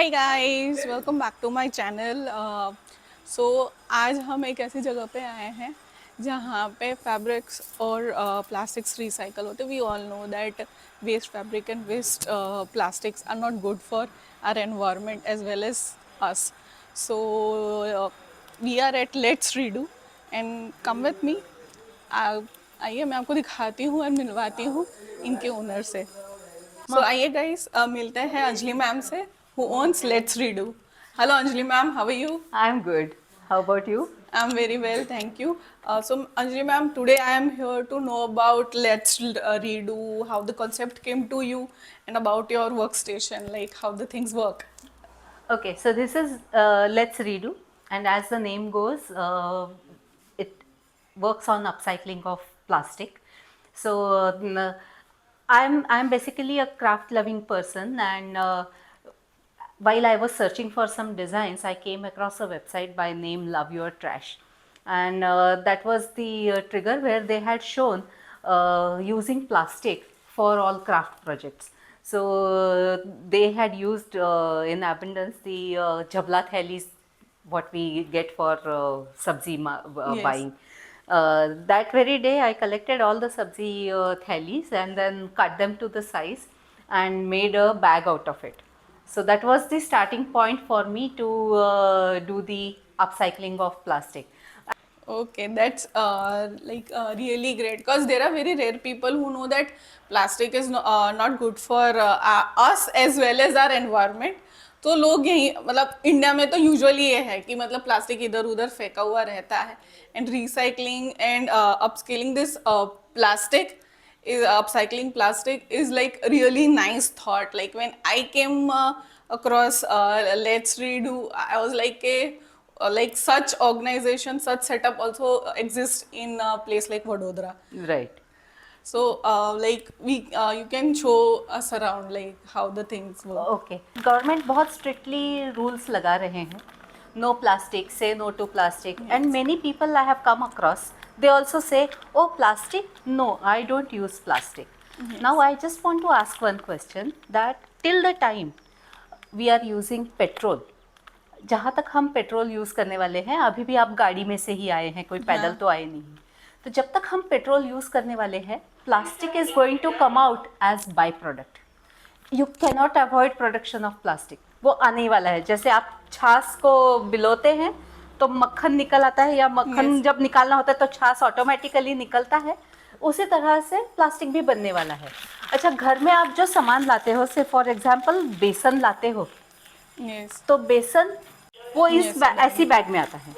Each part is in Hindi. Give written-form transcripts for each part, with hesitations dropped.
Hi guys, welcome back to my channel. So आज हम एक ऐसी जगह पे आए हैं जहाँ पे फैब्रिक्स और प्लास्टिक्स रिसाइकल होते। We all know that waste fabric and waste plastics are not good for our environment as well as us. So we are at let's redo and come with me. आइए मैं आपको दिखाती हूँ और मिलवाती हूँ इनके ओनर से। सो आइए गाइस, मिलते हैं अंजलि मैम से who owns Let's Redo. Hello Anjali ma'am, how are you? I'm good. How about you? I'm very well, thank you. So Anjali ma'am, today I am here to know about Let's Redo, how the concept came to you, and about your workstation, like how the things work. Okay, so this is Let's Redo, and as the name goes, it works on upcycling of plastic. So I'm basically a craft loving person, and while I was searching for some designs, I came across a website by name Love Your Trash, and that was the trigger where they had shown using plastic for all craft projects. So they had used in abundance the jhabla thailis, what we get for sabzi Yes. buying. That very day, I collected all the sabzi thailis and then cut them to the size and made a bag out of it. So that was the starting point for me to do the upcycling of plastic. Okay, that's really great because there are very rare people who know that plastic is not good for us as well as our environment. तो लोग यही मतलब इंडिया में तो यूजुअली ये है कि मतलब प्लास्टिक इधर उधर फेंका हुआ रहता है and recycling and upscaling this plastic is upcycling plastic is like really nice thought. Like when I came across Let's Redo, I was like such organization, such setup also exists in a place like Vadodara. Right. So you can show us around like how the things work. Okay, government बहुत स्ट्रिक्टली रूल्स लगा रहे हैं. No plastic, say no to plastic, and many people I have come across, they also say, oh, plastic, no, I don't use plastic. Now I just want to ask one question, that till the time we are using petrol, जहाँ तक हम पेट्रोल यूज़ करने वाले हैं, अभी भी आप गाड़ी में से ही आए हैं, कोई पैदल तो आए नहीं, तो जब तक हम पेट्रोल यूज़ करने वाले हैं, plastic is going to come out as by product. You cannot avoid production of plastic. वो आने ही वाला है. जैसे आप छाछ को बिलोते हैं तो मक्खन निकल आता है, या मक्खन जब निकालना होता है तो छाछ ऑटोमेटिकली निकलता है, उसी तरह से प्लास्टिक भी बनने वाला है. अच्छा, घर में आप जो सामान लाते हो, से फॉर एग्जांपल बेसन लाते हो, तो बेसन वो इस ऐसी बैग में आता है.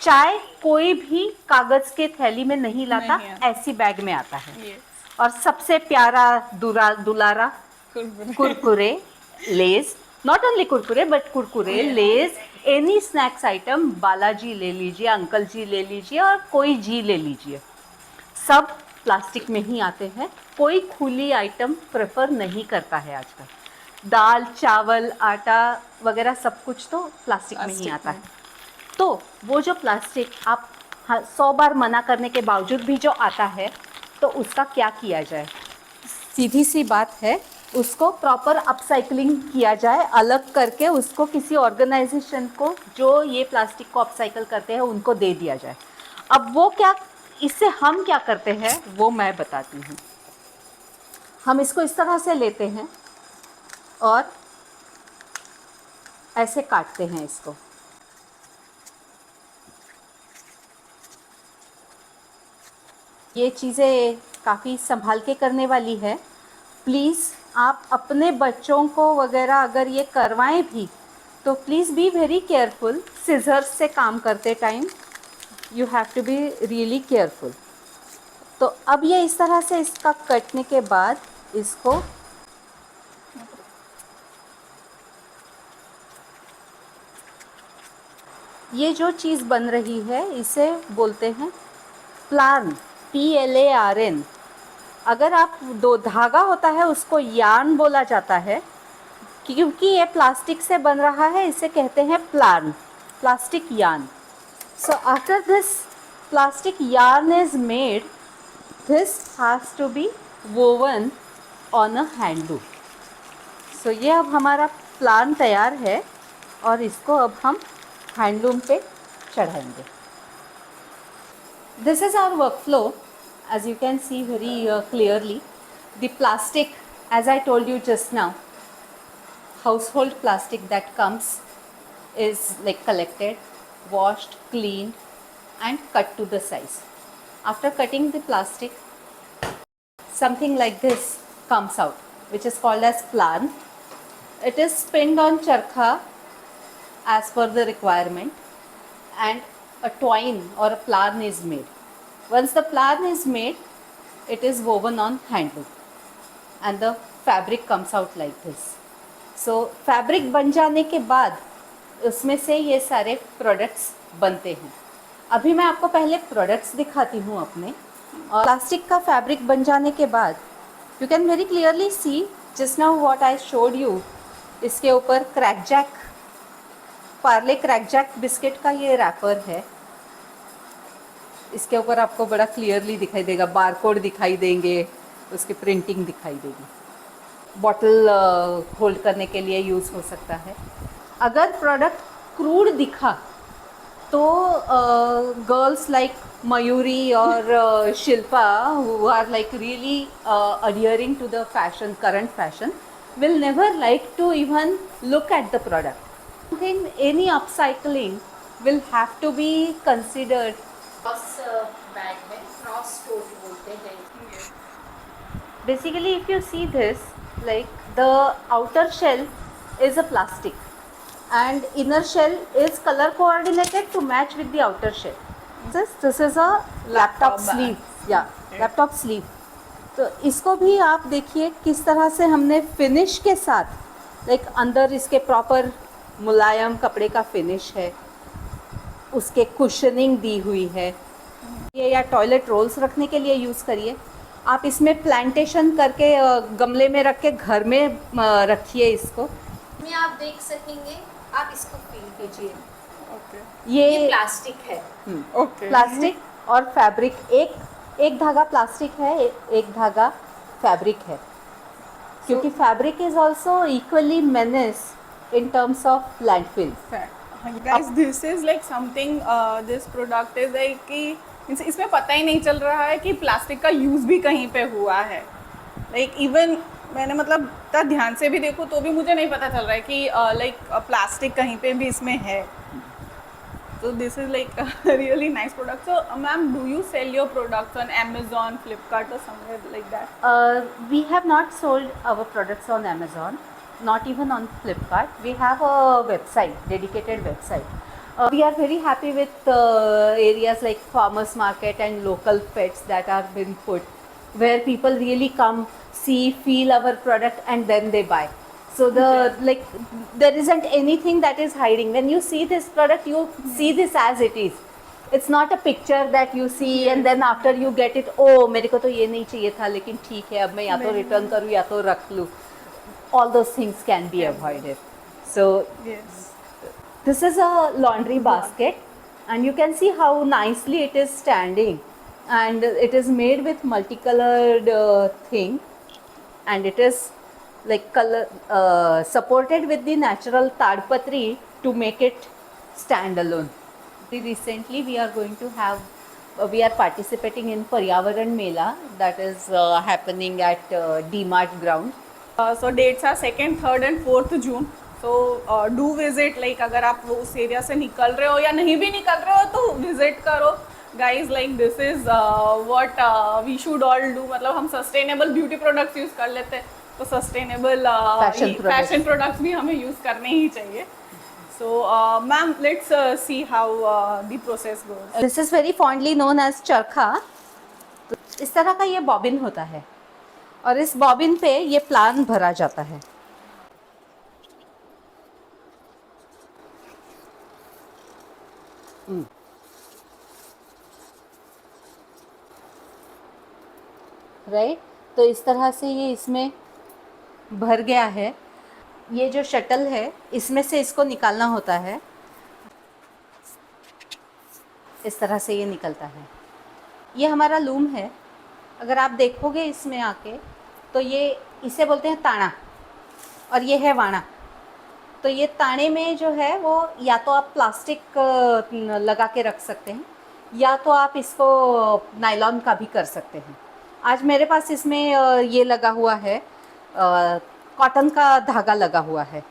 चाय कोई भी कागज के थैली में नहीं लाता, ऐसी बैग में आता है. और सबसे प्यारा दुलारा Kurkure, Lay's, not only Kurkure but Kurkure, Lay's, any snacks item, Balaji ले लीजिए, अंकल जी ले लीजिए, और कोई जी ले लीजिए, सब प्लास्टिक में ही आते हैं. कोई खुली आइटम प्रेफर नहीं करता है आजकल. दाल, चावल, आटा वगैरह सब कुछ तो प्लास्टिक में ही आता है. तो वो जो प्लास्टिक आप 100 बार मना करने के बावजूद भी जो आता है, तो उसका क्या किया जाए? सीधी सी बात है, उसको प्रॉपर अपसाइकलिंग किया जाए, अलग करके उसको किसी ऑर्गेनाइजेशन को जो ये प्लास्टिक को अपसाइकल करते हैं उनको दे दिया जाए. अब वो क्या, इससे हम क्या करते हैं वो मैं बताती हूँ. हम इसको इस तरह से लेते हैं और ऐसे काटते हैं इसको. ये चीज़ें काफ़ी संभाल के करने वाली है. प्लीज़ आप अपने बच्चों को वगैरह अगर ये करवाएं भी, तो please be very careful. Scissors से काम करते time you have to be really careful. तो अब ये इस तरह से इसका कटने के बाद इसको ये जो चीज़ बन रही है इसे बोलते हैं प्लान, PLARN. अगर आप दो धागा होता है उसको यार्न बोला जाता है, क्योंकि ये प्लास्टिक से बन रहा है, इसे कहते हैं plan, plastic yarn. So after this plastic yarn is made, this has to be woven on a handloom. So ये अब हमारा प्लान तैयार है और इसको अब हम हैंडलूम पे चढ़ाएंगे. This is our workflow. As you can see very clearly, the plastic, as I told you just now, household plastic that comes is like collected, washed, cleaned and cut to the size. After cutting the plastic, something like this comes out, which is called as plan. It is pinned on charkha as per the requirement, and a twine or a plan is made. Once the plan is made, it is woven on handloom and the fabric comes out like this. So fabric बन जाने के बाद उसमें से ये सारे प्रोडक्ट्स बनते हैं. अभी मैं आपको पहले प्रोडक्ट्स दिखाती हूँ अपने. और प्लास्टिक का फैब्रिक बन जाने के बाद you can very clearly see just now what I showed you. इसके ऊपर क्रैकजैक, पार्ले क्रैकजैक बिस्किट का ये रैपर है. इसके ऊपर आपको बड़ा क्लियरली दिखाई देगा, बारकोड दिखाई देंगे, उसकी प्रिंटिंग दिखाई देगी. बॉटल होल्ड करने के लिए यूज़ हो सकता है. अगर प्रोडक्ट क्रूड दिखा तो गर्ल्स लाइक मयूरी और Shilpa who are like really adhering to the fashion, current fashion, will never like to even look at the product. I think any upcycling will have to be considered. Cross bag है, क्रॉस टोट बोलते हैं. Basically, if you see this, like the outer shell is a plastic and inner shell is color coordinated to match with the outer shell. This is a laptop sleeve. Yeah, laptop sleeve. तो इसको भी आप देखिए किस तरह से हमने फिनिश के साथ, लाइक अंदर इसके प्रॉपर मुलायम कपड़े का फिनिश है, उसके कुशनिंग दी हुई है. ये या टॉयलेट रोल्स रखने के लिए यूज़ करिए. आप इसमें प्लांटेशन करके गमले में रख के घर में रखिए. इसको में आप देख सकेंगे. आप इसको फील कीजिए. ये प्लास्टिक है. प्लास्टिक और फैब्रिक, एक धागा प्लास्टिक है, एक धागा फैब्रिक है. क्योंकि fabric is also equally menace in terms of landfill. Guys, this is like something, this product is like कि इसमें पता ही नहीं चल रहा है कि प्लास्टिक का यूज़ भी कहीं पे हुआ है. Like even मैंने मतलब इतना ध्यान से भी देखो तो भी मुझे नहीं पता चल रहा है कि like प्लास्टिक कहीं पे भी इसमें है. So this is like a really nice product. So ma'am, do you sell your products on Amazon, Flipkart or somewhere like that? We have not sold our products on Amazon. Not even on Flipkart. We have a website, dedicated website. We are very happy with areas like farmers market and local pets that are been put, where people really come, see, feel our product and then they buy. So like there isn't anything that is hiding. When you see this product, you see this as it is. It's not a picture that you see and then after you get it, oh मेरे को तो ये नहीं चाहिए था लेकिन ठीक है अब मैं या तो रिटर्न करूँ या तो रख लूँ. All those things can be avoided. So Yes. this is a laundry basket and you can see how nicely it is standing, and it is made with multicolored thing, and it is like color supported with the natural tadpatri to make it stand alone. Recently we are going to have we are participating in Paryavaran Mela that is happening at D-Mart ground. So dates are 2nd, 3rd and 4th June. So do visit. Like अगर आप वो उस एरिया से निकल रहे हो या नहीं भी निकल रहे हो तो विजिट करो. Guys, like this is what we should all do. मतलब हम सस्टेनेबल ब्यूटी प्रोडक्ट्स यूज़ कर लेते हैं तो सस्टेनेबल फैशन प्रोडक्ट्स भी हमें यूज़ करने ही चाहिए. So ma'am, let's see how the process goes. This is very fondly known as charkha. इस तरह का ये बॉबिन होता है और इस बॉबिन पे ये प्लान भरा जाता है. राइट. तो इस तरह से ये इसमें भर गया है. ये जो शटल है इसमें से इसको निकालना होता है. इस तरह से ये निकलता है. ये हमारा लूम है. अगर आप देखोगे इसमें आके तो ये इसे बोलते हैं ताना और ये है वाणा. तो ये ताने में जो है वो या तो आप प्लास्टिक लगा के रख सकते हैं या तो आप इसको नायलॉन का भी कर सकते हैं। आज मेरे पास इसमें ये लगा हुआ है, कॉटन का धागा लगा हुआ है।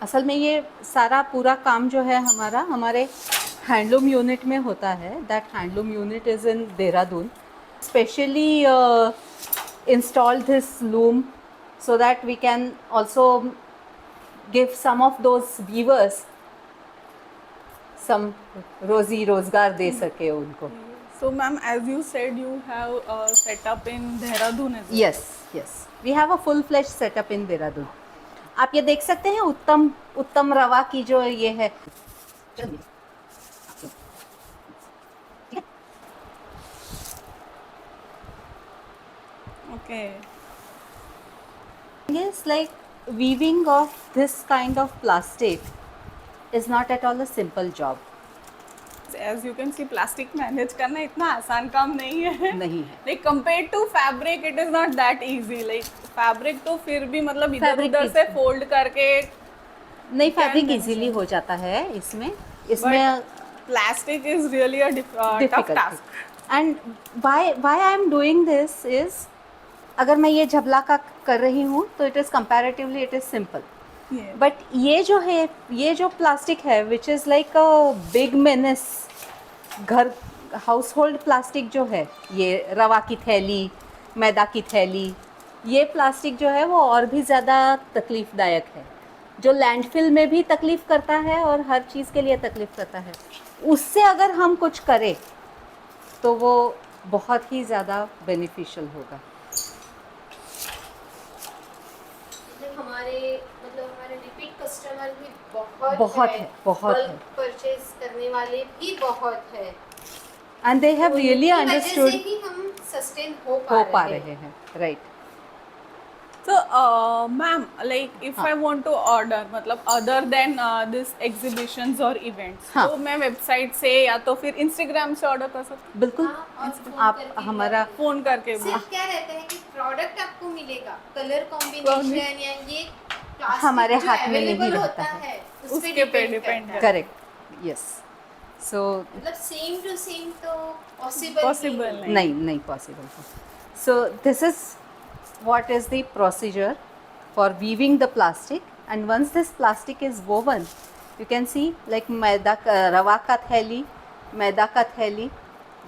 असल में ये सारा पूरा काम जो है हमारा हमारे हैंडलूम यूनिट में होता है। That handloom unit is in Dehradun. Specially installed this loom so that we can also give some of those weavers some रोजी रोजगार दे सके उनको। So, ma'am, as you said, you have set up in Dehradun as well. Yes, yes. We have a full-fledged setup in Dehradun. आप ये देख सकते हैं उत्तम उत्तम रवा की जो ये है। Okay. Yes, like weaving of this kind of plastic is not at all a simple job. As you can see, plastic manage करना इतना आसान काम नहीं है। नहीं है। Like compared to fabric, it is not that easy. Like fabric तो फिर भी मतलब इधर Fabric उधर is- से fold करके नहीं, फैब्रिक manage इजीली it. हो जाता है इसमें। But इसमें plastic is really a tough difficult task. And why I am doing this is, अगर मैं ये झबला का कर रही हूँ तो it is comparatively it is simple. Yeah. But ये जो है, ये जो प्लास्टिक है which is like a big menace, घर हाउस होल्ड प्लास्टिक जो है, ये रवा की थैली, मैदा की थैली, ये प्लास्टिक जो है वो और भी ज़्यादा तकलीफ़दायक है, जो लैंडफिल में भी तकलीफ़ करता है और हर चीज़ के लिए तकलीफ़ करता है। उससे अगर हम कुछ करें तो वो बहुत ही ज़्यादा बेनिफिशियल होगा। हमारे रिपीट कस्टमर भी बहुत बहुत है, है, बहुत है। बल्क परचेज करने वाले भी बहुत है। एंड दे हैव तो रियली इनकी वजह अंडरस्टूड से ही हम सस्टेन हो हो पा रहे रहे हैं, right. So, ma'am, like if हाँ. I want to order, मतलब other than this exhibitions or events, हाँ. तो मैं website से या तो फिर Instagram से order कर सकती बिल्कुल। हाँ, और फोन आप करके भी हमारा आप- हूँ, phone करके भी। सिर्फ क्या रहता है कि प्रोडक्ट आपको मिलेगा, कलर कॉम्बिनेशन या ये plastic हमारे जो हाथ में नहीं available रहता होता है उसके पे depend depend करता है। Correct, yes. सो मतलब सेम टू सेम तो पॉसिबल Possible नहीं। नहीं, नहीं possible. So this is what is the procedure for weaving the plastic, and once this plastic is woven, you can see like मैदा का, रवा का थैली, मैदा का थैली,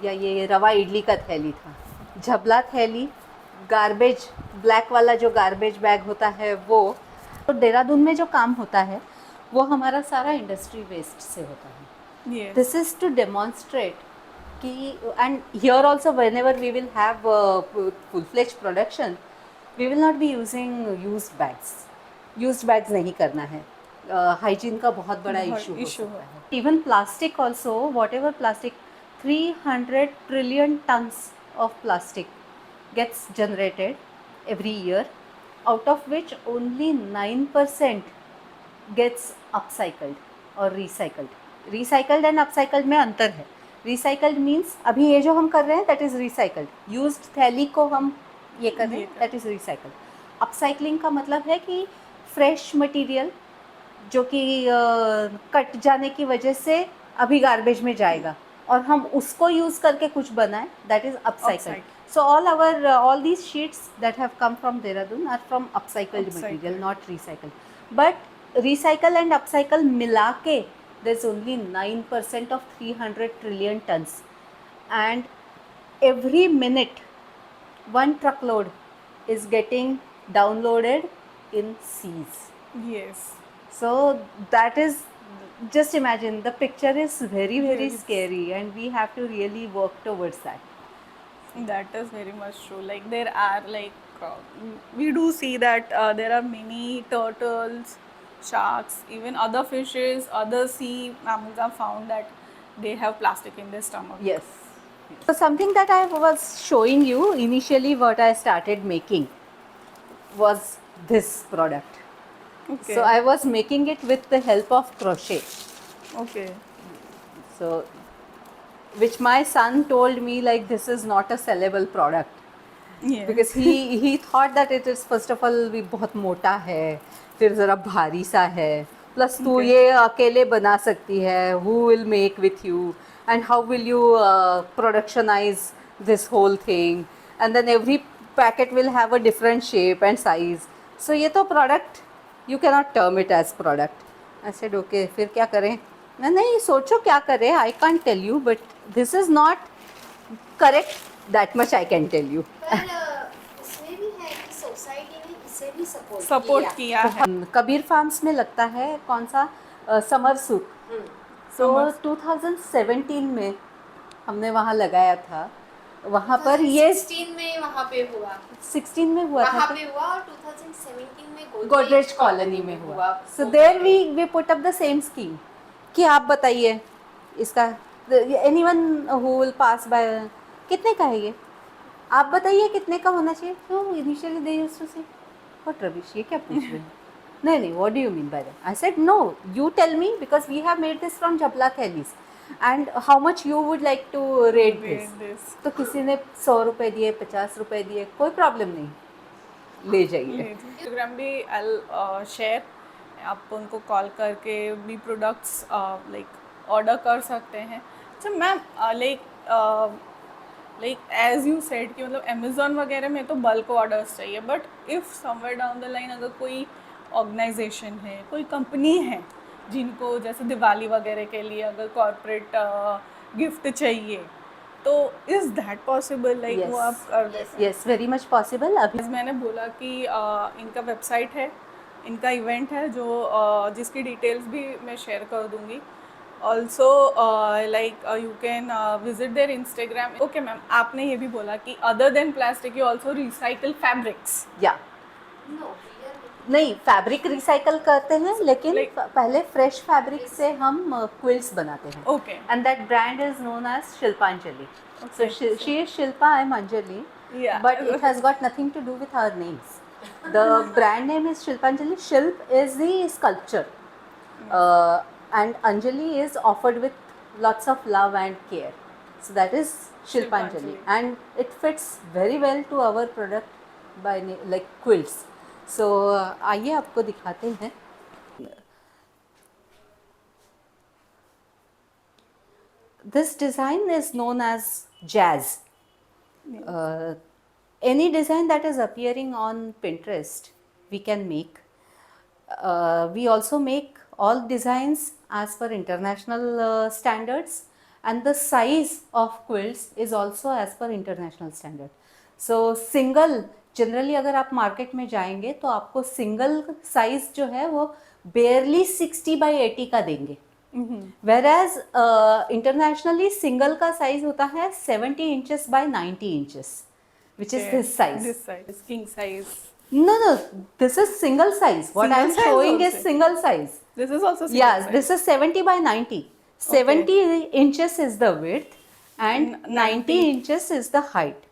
या ये रवा इडली का थैली था, झबला थैली, गार्बेज, ब्लैक वाला जो गार्बेज बैग होता है वो। तो देहरादून में जो काम होता है वो हमारा सारा इंडस्ट्री वेस्ट से होता है। Yes. This is to demonstrate कि, and here also whenever we will have full-fledged production, we will not be using used bags. Used bags नहीं करना है। हाइजीन का बहुत बड़ा बहुत इशू हो issue सकता है। Even plastic also, whatever plastic, 300 trillion tons of plastic gets generated every year, out of which only 9% gets upcycled or recycled. Recycled and upcycled में अंतर है। Recycled means अभी ये जो हम कर रहे हैं that is recycled. Used थैली को हम ये कर रहे हैं that is recycled. Upcycling का मतलब है कि fresh material जो कि कट जाने की वजह से अभी गार्बेज में जाएगा और हम उसको यूज़ करके कुछ बनाएं, that is upcycled. Upcycled. So all these sheets that have come from Dehradun are from upcycled material, Upcycled. not recycled. But recycle and upcycle मिला के there's only 9% of 300 trillion tons, and every minute one truckload is getting downloaded in seas. Yes. So that is, just imagine, the picture is very Really scary, and we have to really work towards that. That is very much true. Like there are we do see that there are many turtles, sharks, even other fishes, other sea mammals are found that they have plastic in their stomach. Yes. So something that I was showing you initially, what I started making was this product. Okay. So I was making it with the help of crochet. Okay. So, which my son told me like this is not a sellable product. Yes. Because he thought that it is first of all भी बहुत मोटा है, फिर ज़रा भारी सा है, प्लस तू Okay. ये अकेले बना सकती है, who will make with you and how will you productionize this whole thing, and then every packet will have a different shape and size. So ये तो product, you cannot term it as product. I said okay, फिर क्या करें? मैं नहीं सोचो क्या करें, I can't tell you, but this is not correct, that much I can tell you. पर इसमें भी है कि सोसाइटी ने इसे भी सपोर्ट किया है. कबीर फार्म्स में लगता है कौन सा समर सूट, तो Summer 2017 में हमने वहाँ लगाया था. वहाँ पर ये 16 में वहाँ पे हुआ 16 में हुआ वहाँ था, पे हुआ और 2017 में गोदरेज कॉलोनी में हुआ. So there we put up the same scheme कि आप बताइए इसका, anyone who will pass by, कितने का है ये, आप बताइए कितने का होना चाहिए. तो initially they used to say what rubbish, ये क्या पूछ रहे हैं. नहीं what do you mean by that. I said no, you tell me because we have made this from जबला थैलीज and how much you would like to rate this. this. तो किसी ने 100 रुपये दिए, 50 रुपये दिए, कोई प्रॉब्लम नहीं, ले जाइए. इंस्टाग्राम भी आई शेयर, आप उनको कॉल करके भी प्रोडक्ट्स लाइक ऑर्डर कर सकते हैं. अच्छा ma'am, like as you said कि मतलब अमेज़ॉन वगैरह में तो बल्क ऑर्डर्स चाहिए, but if somewhere down the line अगर कोई ऑर्गेनाइजेशन है, कोई कंपनी है जिनको जैसे दिवाली वगैरह के लिए अगर कॉर्पोरेट गिफ्ट चाहिए, तो इज़ दैट पॉसिबल, लाइक वो आप कर देते हैं? Yes, very much possible. अभी As मैंने बोला कि इनका वेबसाइट है, इनका इवेंट है जो जिसकी डिटेल्स भी मैं शेयर कर दूंगी. Also like you can visit there Instagram. Okay ma'am, आपने ये भी बोला कि other than plastic you also recycle fabrics. या नहीं, फैब्रिक रिसाइकल करते हैं, लेकिन पहले फ्रेश फैब्रिक से हम क्विल्ट्स बनाते हैं. Okay. And that brand is known as Shilpanjali. So she is Shilpa, I am Anjali. Yeah. But it has got nothing to do with our names. The brand name is Shilpanjali. Shilp is the sculpture. And Anjali is offered with lots of love and care. So that is Shilpanjali. And it fits very well to our product by like quilts. So आइए आपको दिखाते हैं. This design is known as jazz. Any design that is appearing on Pinterest, we can make. We also make all designs as per international standards, and the size of quilts is also as per international standard. So single, generally अगर आप मार्केट में जाएंगे तो आपको सिंगल साइज जो है वो barely 60 by 80 का देंगे. Whereas internationally single का size होता है 70 inches by 90 inches, which is this size. This size, king size. No, this is single size. What I am Single size showing is also? single size. This is also single Yes, size. this is 70 by 90. 70 inches is the width and 90 inches is the height.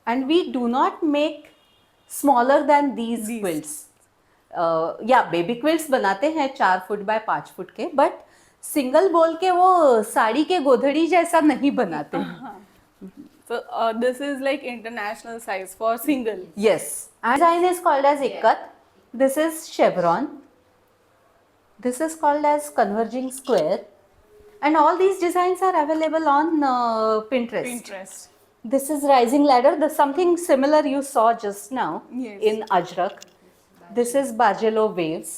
And we do not make smaller than these quilts. या बेबी क्विल्ट्स बनाते हैं 4 फुट बाय 5 फुट के, बट सिंगल बोल के वो साड़ी के गोधड़ी जैसा नहीं बनाते हैं. So this is like international size for single. Yes, and design is called as ikat. This is chevron. This is called as converging square, and all these designs are available on Pinterest. Pinterest. This is rising ladder. The something similar you saw just now Yes. in Ajrak. This is Bargello waves.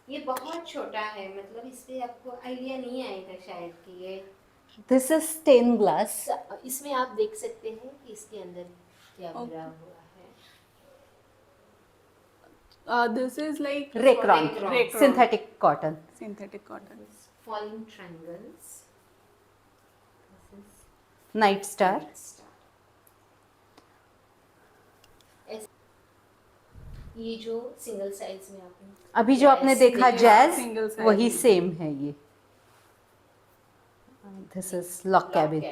ये बहुत छोटा है, मतलब इससे आपको आइडिया नहीं आएगा शायद कि ये. This is stained glass. इसमें आप देख सकते हैं कि इसके अंदर क्या भरा हुआ है. This is like Raycron. Raycron. Synthetic cotton. Synthetic cotton. Falling triangles. Night star. ये जो सिंगल साइज में आपने अभी जो आपने देखा Single जैज, size वही में. सेम है ये. This is lock cabin.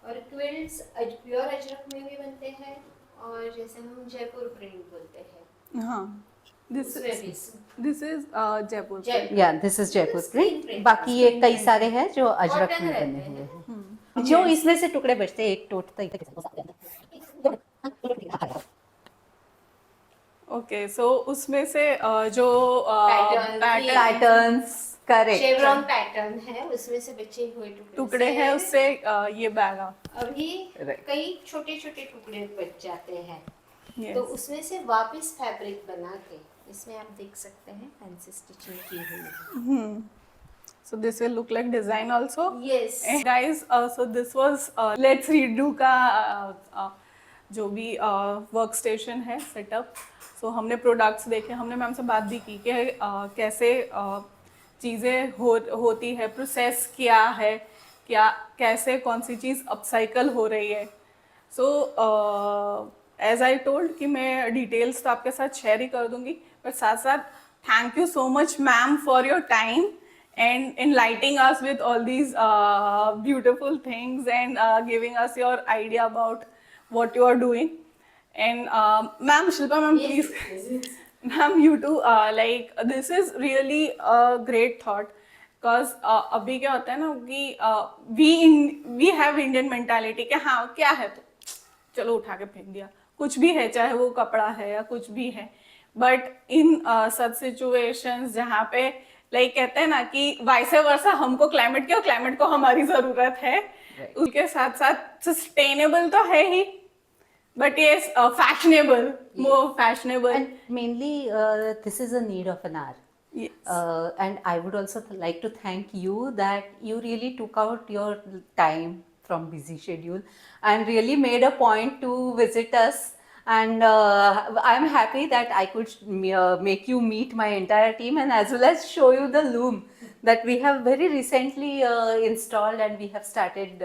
और क्विल्ट्स प्योर अजरक में भी बनते हैं और जैसे हम जयपुर प्रिंट बोलते हैं हाँ, दिस उसमें भी इज जयपुर जयपुर या this is Jaipur Screen print. print. बाकी ये Screen कई print. सारे हैं जो अजरक Cotton में रहते बने हैं। हुए हैं. जो इसमें से टुकड़े बचते हैं, एक टूटता ही. ओके. सो उसमें से जो Pattern, pattern patterns, correct. Chevron pattern है उसमें से बचे हुए टुकड़े से हैं उससे ये बैग अभी Right. कई छोटे छोटे टुकड़े बच जाते हैं Yes. तो उसमें से वापस फैब्रिक बना के इसमें आप देख सकते हैं फैंसी स्टिचिंग की हुई है. So this will look like design also. Yes. And guys, so this was let's redo का जो भी वर्क स्टेशन है सेटअप. सो हमने प्रोडक्ट्स देखे, हमने मैम से बात भी की कि कैसे चीज़ें होती है, प्रोसेस क्या है, क्या कैसे कौन सी चीज़ अपसाइकल हो रही है. सो एज आई टोल्ड कि मैं डिटेल्स तो आपके साथ शेयर ही कर दूंगी, पर साथ साथ thank you so much ma'am for your time and enlightening us with all these beautiful things and giving us your idea about what you are doing. And ma'am, Shilpa ma'am, Yes, please, yes. ma'am, you too, like this is really a great thought because अभी क्या होता है ना कि we have Indian mentality कि हाँ क्या है तो चलो उठा के फेंक दिया, कुछ भी है, चाहे वो कपड़ा है या कुछ भी है. बट इन सच सिचुएशंस जहाँ पे लाइक कहते हैं ना कि वाइस वर्सा, हमको क्लाइमेट की और क्लाइमेट को हमारी जरूरत है. Right. उसके साथ साथ सस्टेनेबल तो है ही, बट ये fashionable, more fashionable. And mainly, this is a need of an hour. And I would also like to thank you that you really took out your time from busy schedule and really made a point to visit us. And I'm happy that I could make you meet my entire team and as well as show you the loom that we have very recently installed, and we have started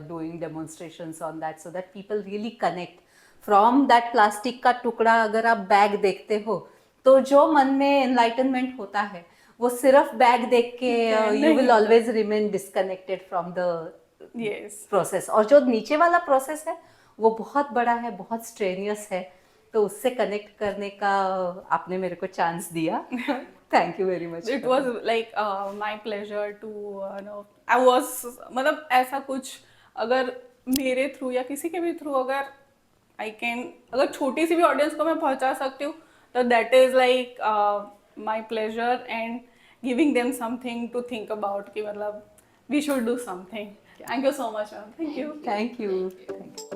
doing demonstrations on that so that people really connect from that plastic का टुकड़ा. अगर आप बैग देखते हो तो जो मन में एनलाइटनमेंट होता है वो सिर्फ बैग देख के you will always remain disconnected from the yes. Process. और जो नीचे वाला प्रोसेस है वो बहुत बड़ा है, बहुत स्ट्रेनियस है, तो उससे कनेक्ट करने का आपने मेरे को चांस दिया. Thank you very much. It was like my pleasure to know. I was मतलब ऐसा कुछ अगर मेरे थ्रू या किसी के भी थ्रू अगर आई कैन, अगर छोटी सी भी ऑडियंस को मैं पहुंचा सकती हूँ तो that is like my pleasure and giving them something to think about कि मतलब we should do something. Thank you so much ma'am. Thank you. Thank you.